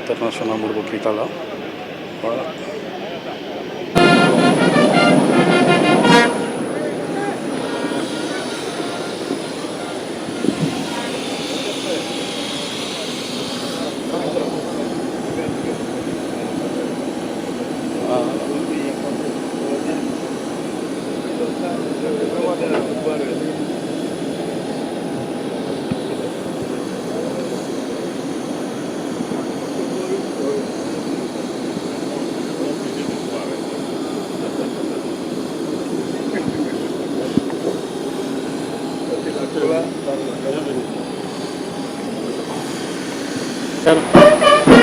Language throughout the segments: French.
international Modibo Keïta là. Voilà.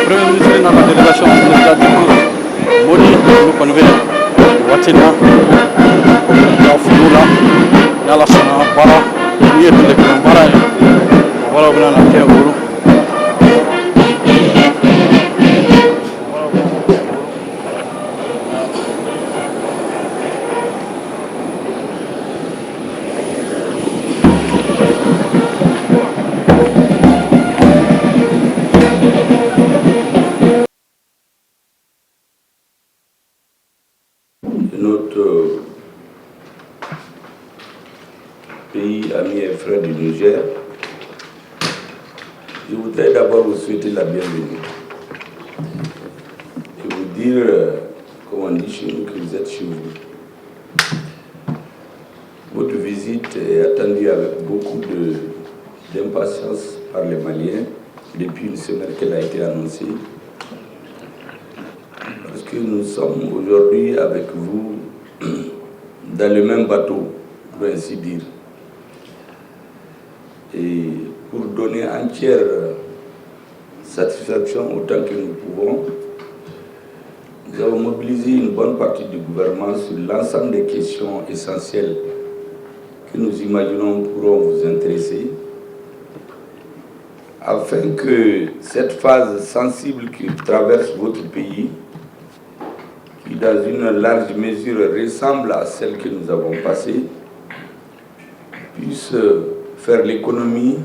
Premier ministre dans la délégation législative Modi nous connaît Watina Fouloula Yala Sana Bara Nier de Bara voilà on a la Kéoulou. Notre pays ami et frère du Niger, je voudrais d'abord vous souhaiter la bienvenue et vous dire, comme on dit chez nous, que vous êtes chez vous. Votre visite est attendue avec beaucoup d'impatience par les Maliens depuis une semaine qu'elle a été annoncée. Parce que nous sommes aujourd'hui avec vous dans le même bateau, pour ainsi dire. Et pour donner entière satisfaction autant que nous pouvons, nous avons mobilisé une bonne partie du gouvernement sur l'ensemble des questions essentielles que nous imaginons pourront vous intéresser, afin que cette phase sensible qui traverse votre pays, qui dans une large mesure ressemble à celle que nous avons passée, puisse faire l'économie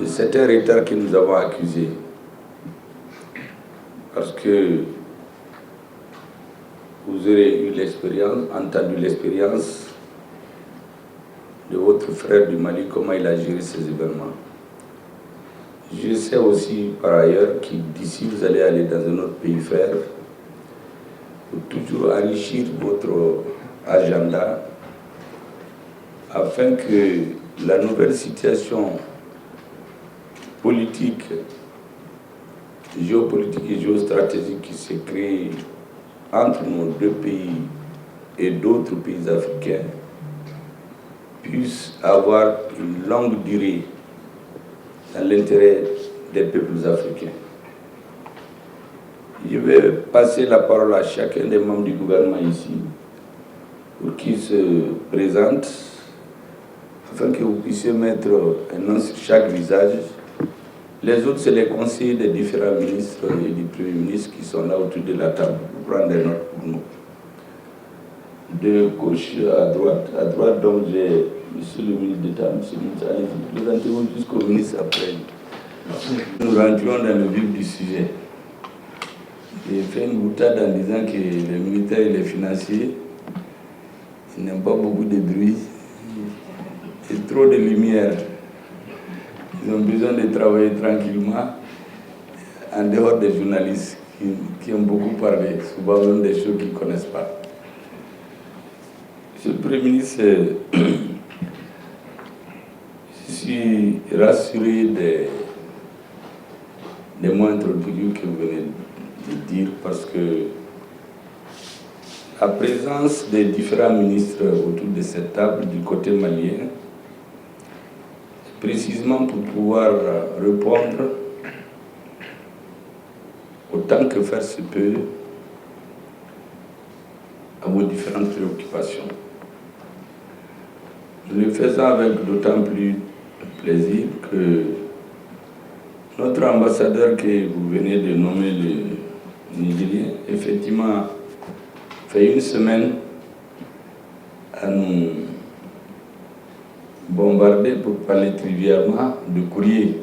de certains retards que nous avons accusés. Parce que vous aurez eu l'expérience, entendu l'expérience de votre frère du Mali, comment il a géré ces événements. Je sais aussi par ailleurs que d'ici vous allez aller dans un autre pays frère pour toujours enrichir votre agenda afin que la nouvelle situation politique, géopolitique et géostratégique qui s'est créée entre nos deux pays et d'autres pays africains puisse avoir une longue durée dans l'intérêt des peuples africains. Je vais passer la parole à chacun des membres du gouvernement ici pour qu'il se présente afin que vous puissiez mettre un nom sur chaque visage. Les autres, c'est les conseillers des différents ministres et du Premier ministre qui sont là autour de la table pour prendre des notes pour nous. De gauche à droite, donc j'ai Monsieur le ministre d'État, Monsieur le ministre, allez-y, présentez-vous jusqu'au ministre après. Nous rentrions dans le vif du sujet. J'ai fait une boutade en disant que les militaires et les financiers n'aiment pas beaucoup de bruit et trop de lumière. Ils ont besoin de travailler tranquillement en dehors des journalistes qui aiment beaucoup parler, souvent même des choses qu'ils ne connaissent pas. Monsieur le Premier ministre, je suis rassuré des mots introductifs que vous venez de dire parce que la présence des différents ministres autour de cette table du côté malien, précisément pour pouvoir répondre autant que faire se peut à vos différentes préoccupations. Nous le faisons avec d'autant plus de plaisir que notre ambassadeur que vous venez de nommer le Nigérien, effectivement, fait une semaine à nous bombarder, pour parler trivialement, de courrier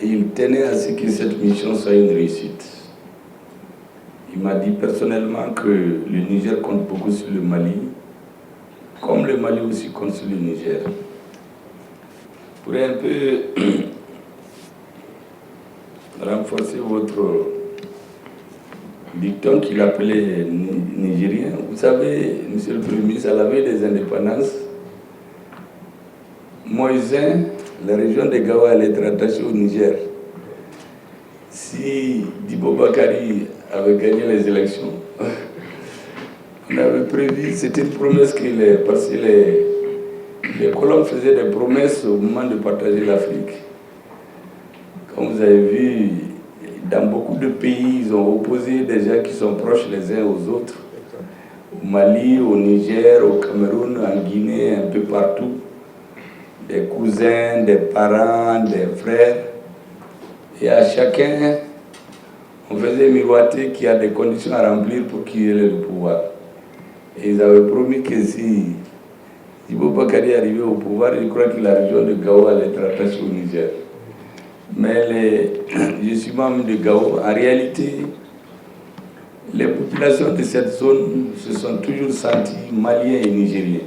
et il tenait à ce que cette mission soit une réussite. Il m'a dit personnellement que le Niger compte beaucoup sur le Mali, comme le Mali aussi compte sur le Niger. Pour un peu renforcer votre dicton qu'il appelait nigérien, vous savez, monsieur le Premier ministre, à la veille des indépendances, Moïsin, la région de Gao allait être attachée au Niger. Si Dibo Bakari avait gagné les élections, on avait prévu, c'était une promesse parce que les colons faisaient des promesses au moment de partager l'Afrique. Comme vous avez vu, dans beaucoup de pays, ils ont opposé des gens qui sont proches les uns aux autres. Au Mali, au Niger, au Cameroun, en Guinée, un peu partout. Des cousins, des parents, des frères. Et à chacun, on faisait miroiter qu'il y a des conditions à remplir pour qu'il ait le pouvoir. Et ils avaient promis que si Ibo Bakari arrivait au pouvoir, je crois que la région de Gao allait être attachée au Niger. Mais je suis membre de Gao. En réalité, les populations de cette zone se sont toujours senties maliens et nigériens.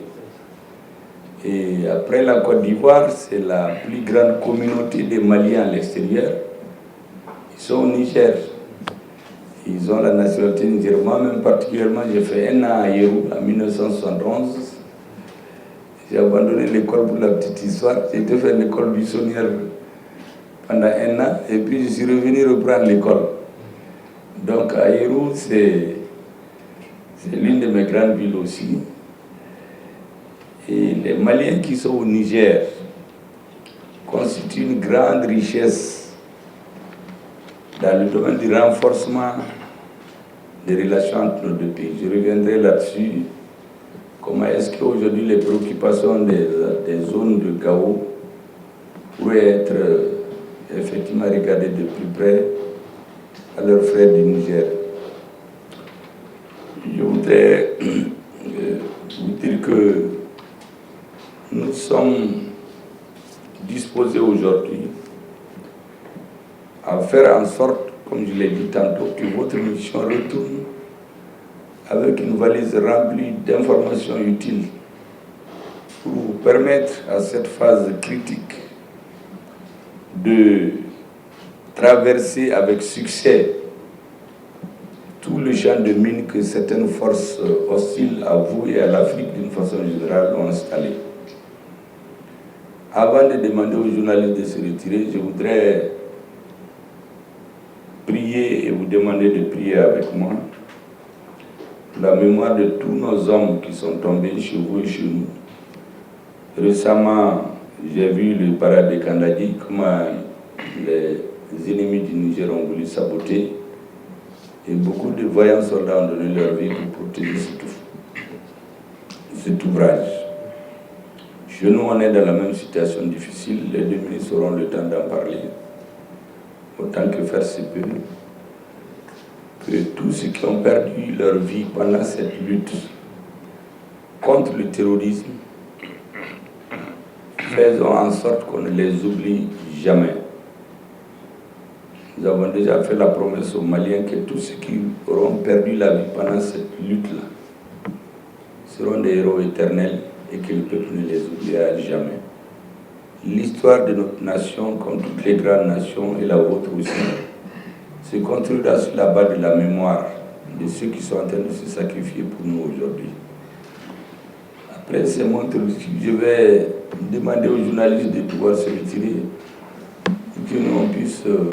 Et après la Côte d'Ivoire, c'est la plus grande communauté des Maliens à l'extérieur. Ils sont au Niger. Ils ont la nationalité nigérienne. Moi-même, particulièrement, j'ai fait un an à Yérou en 1971. J'ai abandonné l'école pour la petite histoire. J'ai été faire l'école buissonnière pendant un an et puis je suis revenu reprendre l'école. Donc à Yérou, c'est l'une de mes grandes villes aussi. Et les Maliens qui sont au Niger constituent une grande richesse dans le domaine du renforcement des relations entre nos deux pays. Je reviendrai là-dessus. Comment est-ce qu'aujourd'hui les préoccupations des zones de Gao pourraient être effectivement regardées de plus près à leurs frères du Niger. Je voudrais vous dire que nous sommes disposés aujourd'hui à faire en sorte, comme je l'ai dit tantôt, que votre mission retourne avec une valise remplie d'informations utiles pour vous permettre à cette phase critique de traverser avec succès tout le champ de mines que certaines forces hostiles à vous et à l'Afrique d'une façon générale ont installé. Avant de demander aux journalistes de se retirer, je voudrais prier et vous demander de prier avec moi la mémoire de tous nos hommes qui sont tombés chez vous et chez nous. Récemment, j'ai vu le parade de Kandadi, comment les ennemis du Niger ont voulu saboter. Et beaucoup de vaillants soldats ont donné leur vie pour protéger cet ouvrage. Chez nous, on est dans la même situation difficile. Les deux ministres auront le temps d'en parler. Autant que faire se peut. Que tous ceux qui ont perdu leur vie pendant cette lutte contre le terrorisme, faisons en sorte qu'on ne les oublie jamais. Nous avons déjà fait la promesse aux Maliens que tous ceux qui auront perdu la vie pendant cette lutte-là seront des héros éternels et que le peuple ne les oubliera jamais. L'histoire de notre nation, comme toutes les grandes nations, et la vôtre aussi, se construira sur la base de la mémoire de ceux qui sont en train de se sacrifier pour nous aujourd'hui. Après ces mots introductifs, je vais demander aux journalistes de pouvoir se retirer pour que nous puissions